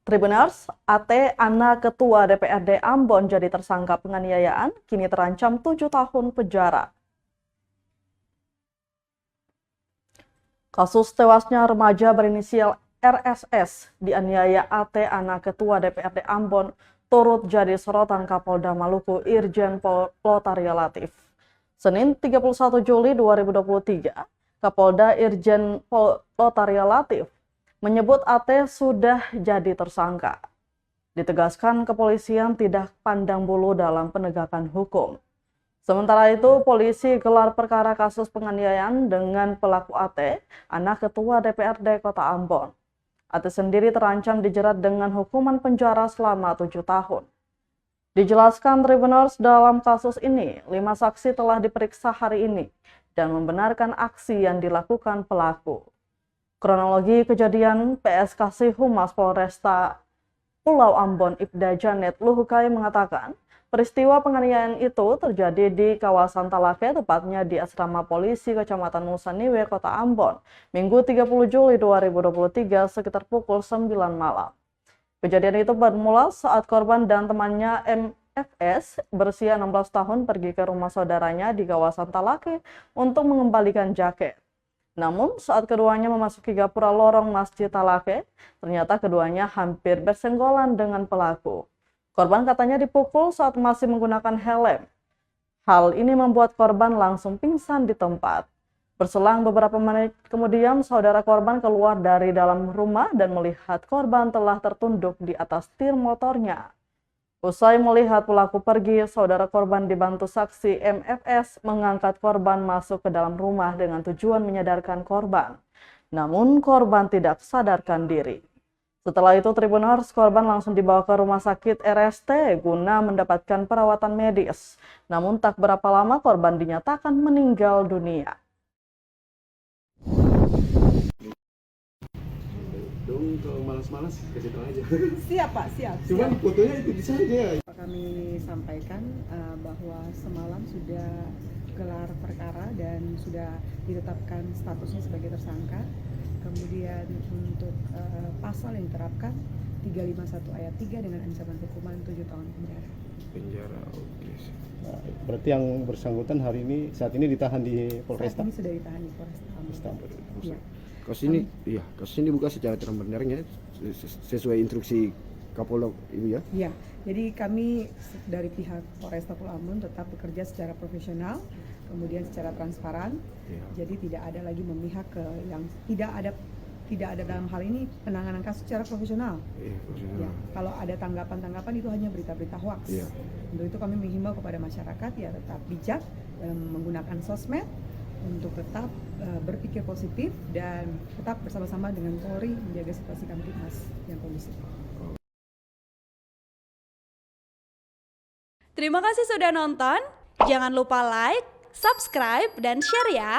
Tribuners, AT, anak Ketua DPRD Ambon jadi tersangka penganiayaan, kini terancam 7 tahun penjara. Kasus tewasnya remaja berinisial RSS dianiaya AT, anak Ketua DPRD Ambon, turut jadi sorotan Kapolda Maluku Irjen Pol Lotaria Latif. Senin 31 Juli 2023, Kapolda Irjen Pol Lotaria Latif menyebut AT sudah jadi tersangka. Ditegaskan kepolisian tidak pandang bulu dalam penegakan hukum. Sementara itu, polisi gelar perkara kasus penganiayaan dengan pelaku AT, anak Ketua DPRD Kota Ambon. AT sendiri terancam dijerat dengan hukuman penjara selama 7 tahun. Dijelaskan Tribuners, dalam kasus ini, 5 saksi telah diperiksa hari ini dan membenarkan aksi yang dilakukan pelaku. Kronologi kejadian, PSKC Humas Polresta Pulau Ambon Ibda Janet Luhukai mengatakan, peristiwa penganiayaan itu terjadi di kawasan Talake, tepatnya di asrama polisi Kecamatan Nusaniwe, Kota Ambon, Minggu 30 Juli 2023 sekitar pukul 9 malam. Kejadian itu bermula saat korban dan temannya MFS berusia 16 tahun pergi ke rumah saudaranya di kawasan Talake untuk mengembalikan jaket. Namun saat keduanya memasuki gapura lorong Masjid Talake, ternyata keduanya hampir bersenggolan dengan pelaku. Korban katanya dipukul saat masih menggunakan helm. Hal ini membuat korban langsung pingsan di tempat. Berselang beberapa menit kemudian, saudara korban keluar dari dalam rumah dan melihat korban telah tertunduk di atas setir motornya. Usai melihat pelaku pergi, saudara korban dibantu saksi MFS mengangkat korban masuk ke dalam rumah dengan tujuan menyadarkan korban. Namun korban tidak sadarkan diri. Setelah itu, Tribuners, korban langsung dibawa ke rumah sakit RST guna mendapatkan perawatan medis. Namun tak berapa lama korban dinyatakan meninggal dunia. Dong kalau malas-malas kasih tahu aja. Siap Pak, siap. Cuman fotonya itu bisa aja. Kami sampaikan bahwa semalam sudah gelar perkara dan sudah ditetapkan statusnya sebagai tersangka. Kemudian untuk pasal yang diterapkan 351 ayat 3 dengan ancaman hukuman 7 tahun penjara. Penjara, oke. Nah, berarti yang bersangkutan hari ini saat ini ditahan di Polresta. Saat ini sudah ditahan di Polresta Ambon. Ya. Kasus ini dibuka secara terang-benderang ya, sesuai instruksi Kapolda Ibu ya. Ya, jadi kami dari pihak Polresta Pulau Ambon tetap bekerja secara profesional, kemudian secara transparan. Ya. Jadi tidak ada lagi memihak ke yang tidak ada dalam hal ini penanganan kasus secara profesional. Ya, kalau ada tanggapan-tanggapan itu hanya berita-berita hoax. Ya. Untuk itu kami menghimbau kepada masyarakat ya tetap bijak dalam menggunakan sosmed untuk tetap berpikir positif dan tetap bersama-sama dengan Polri menjaga situasi Kamtibmas yang kondusif. Terima kasih sudah nonton. Jangan lupa like, subscribe, dan share ya.